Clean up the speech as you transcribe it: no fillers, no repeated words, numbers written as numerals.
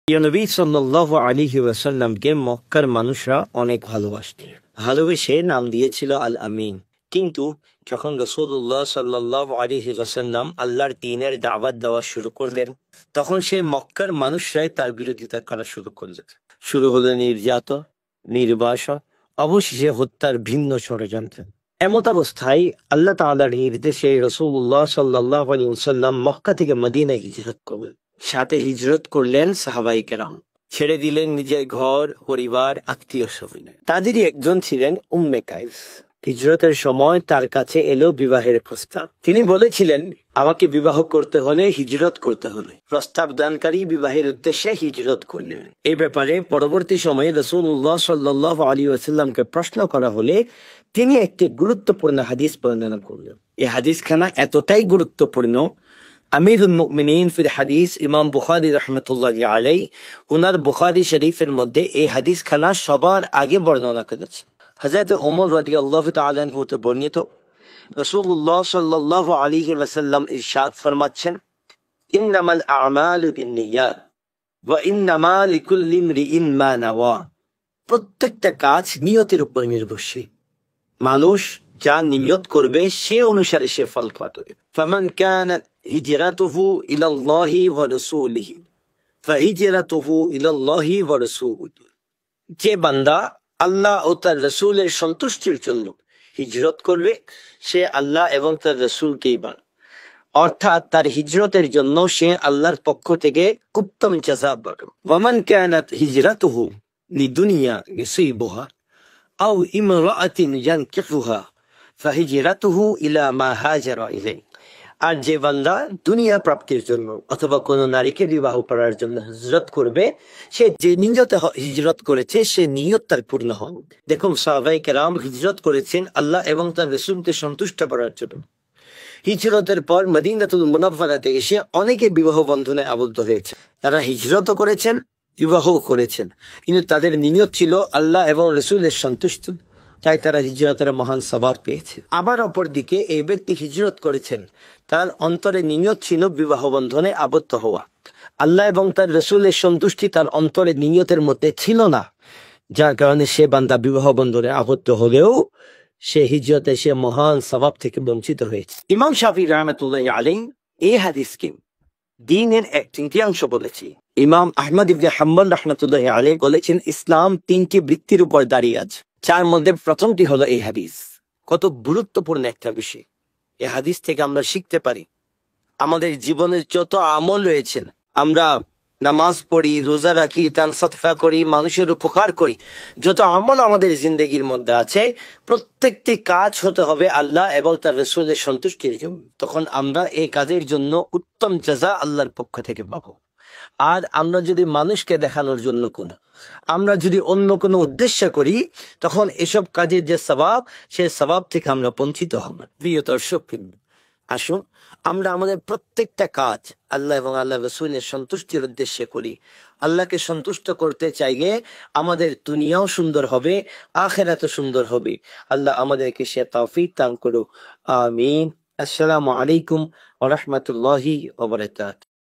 প্রিয় নবী সাল্লাল্লাহু আলাইহি ওয়াসাল্লামকে মক্কার মানুষরা অনেক ভালোবাসতেন, ভালোবেসে নাম দিয়েছিল আল আমিন। কিন্তু যখন রাসূলুল্লাহ সাল্লাল্লাহু আলাইহি ওয়াসাল্লাম আল্লাহর দ্বীনের দাওয়াত দেওয়া শুরু করলেন, তখন সে মক্কার মানুষরাই তার বিরোধিতা করা শুরু করলেন। শুরু হলো নির্যাতন, নির্বাসন, অবশেষে হত্যার ভিন্ন ষড়যন্ত্র। এমত অবস্থায় আল্লাহ তাআলার নির্দেশে রাসূলুল্লাহ সাল্লাল্লাহু আলাইহি ওয়াসাল্লাম মক্কা থেকে মদিনায় হিজরত করলেন। সাথে হিজরত করলেন সাহাবায়ে কেরাম, ছেড়ে দিলেন নিজের ঘর, পরিবার, আত্মীয় স্বজন। তাদেরই একজন ছিলেন উম্মে কাইস। হিজরতের সময় তার কাছে এলো বিবাহের প্রস্তাব। তিনি বলেছিলেন, আমাকে বিবাহ করতে হলে হিজরত করতে হবে। প্রস্তাব দানকারী বিবাহের উদ্দেশ্যে হিজরত করলেন। এই ব্যাপারে পরবর্তী সময়ে রাসূলুল্লাহ সাল্লাল্লাহু আলাইহি ওয়াসাল্লামকে প্রশ্ন করা হলে তিনি একটি গুরুত্বপূর্ণ হাদিস বর্ণনা করলেন। এই হাদিসখানা এতটাই গুরুত্বপূর্ণ, আমিরুল মুমিনিন ফিল হাদিস ইমাম বুখারী রাহমাতুল্লাহি আলাইহি উনার বুখারী শরীফের মধ্যে এই হাদিসখানা সবার আগে বর্ণনা করেছেন। হযরত ওমর রাদিয়াল্লাহু তাআলা আনহু হতে বর্ণিত, রাসূলুল্লাহ সাল্লাল্লাহু আলাইহি ওয়াসাল্লাম ইরশাদ ফরমাচ্ছেন, ইন্নামাল আ'মালু বিন্নিয়াত ওয়া ইন্নামা লিকুল্লি ইমরিইন মা নাওয়া। প্রত্যেকটা কাজ নিয়তের উপর নির্ভরশীল। মানুষ যা নিয়ত করবে সে অনুসারে সে ফল পাবে। ফামান কানাত হিজরাতুহু ইলাল্লাহি ওয়া রাসূলিহি ফাহিজরাতুহু ইলাল্লাহি ওয়া রাসূলিহি। যে বান্দা আল্লাহ ও তার রাসূলের সন্তুষ্টির জন্য হিজরত করবে, সে আল্লাহ এবং তার রাসূলকেই মানে, অর্থাৎ তার হিজরতের জন্য সে আল্লাহর পক্ষ থেকে উত্তম জাযা পাবে। ওয়ামান কানাত হিজরাতুহু লিদুনিয়া ইউসিবুহা আও ইমরাআতিন ইয়ানকিহুহা ফাহিজরাতুহু ইলা মা হাজারা ইলাইহি। আর যে বান্দা দুনিয়া প্রাপ্তির জন্য অথবা কোন নারীকে বিবাহ করার জন্য হিজরত করবে, সে যে নিয়তে হিজরত করেছে সে নিয়ত তার পূর্ণ হয়। দেখুন, সাহাবায়ে কেরাম হিজরত করেছেন আল্লাহ এবং তার রাসূলকে সন্তুষ্ট করার জন্য। হিজরতের পর মদিনাতুল মুনাওয়ারাতে এসে অনেকে বিবাহ বন্ধনে আবদ্ধ হয়েছে। তারা হিজরতও করেছেন, বিবাহ করেছেন, কিন্তু তাদের নিয়ত ছিল আল্লাহ এবং রাসূলের সন্তুষ্ট, তাই তারা হিজরতের মহান সওয়াব পেয়েছে। আবার অপর দিকে এই ব্যক্তি হিজরত করেছেন, তার অন্তরে নিয়ত ছিল বিবাহ বন্ধনে আবদ্ধ হওয়া। আল্লাহ এবং তার রাসূলের সন্তুষ্টি তার অন্তরে নিয়তের মধ্যে ছিল না, যার কারণে সে বান্দা বিবাহ বন্ধনে আবদ্ধ হলেও সে হিজরতে সে মহান সওয়াব থেকে বঞ্চিত হয়েছে। ইমাম শাফিঈ রাহমাতুল্লাহি আলাইহি এই হাদিসকে দ্বীনের এক তৃতীয়াংশ বলেছি। ইমাম আহমদ ইবনে হাম্বল রাহমাতুল্লাহি আলাইহি বলেছেন, ইসলাম তিনটি বৃত্তির উপর দাঁড়িয়ে আছে, যার মধ্যে প্রথমটি হলো এই হাদিস। কত গুরুত্বপূর্ণ একটা বিষয়। এই হাদিস থেকে আমরা শিখতে পারি আমাদের জীবনের যত আমল রয়েছে, আমরা নামাজ পড়ি, রোজা রাখি, দান সদকা করি, মানুষের উপকার করি, যত আমল আমাদের জিন্দেগির মধ্যে আছে, প্রত্যেকটি কাজ হতে হবে আল্লাহ এবং তার রাসূলের সন্তুষ্টির জন্য। তখন আমরা এই কাজের জন্য উত্তম জাযা আল্লাহর পক্ষ থেকে পাবো। আর আমরা যদি মানুষকে দেখানোর জন্য আমরা যদি অন্য কোনো উদ্দেশ্য করি, তখন এসব কাজের যে সওয়াব, সে সওয়াব থেকে আমরা বঞ্চিত হব। প্রিয় দর্শক, আসুন আমরা আমাদের প্রত্যেকটা কাজ আল্লাহ এবং আল্লাহ রাসূলের সন্তুষ্টির উদ্দেশ্যে করি। আল্লাহকে সন্তুষ্ট করতে চাইলে আমাদের দুনিয়াও সুন্দর হবে, আখিরাতও সুন্দর হবে। আল্লাহ আমাদেরকে সে তৌফিক দান করুক। আমিন। আসসালামু আলাইকুম ওয়া রাহমাতুল্লাহি ওয়া বারাকাতুহু।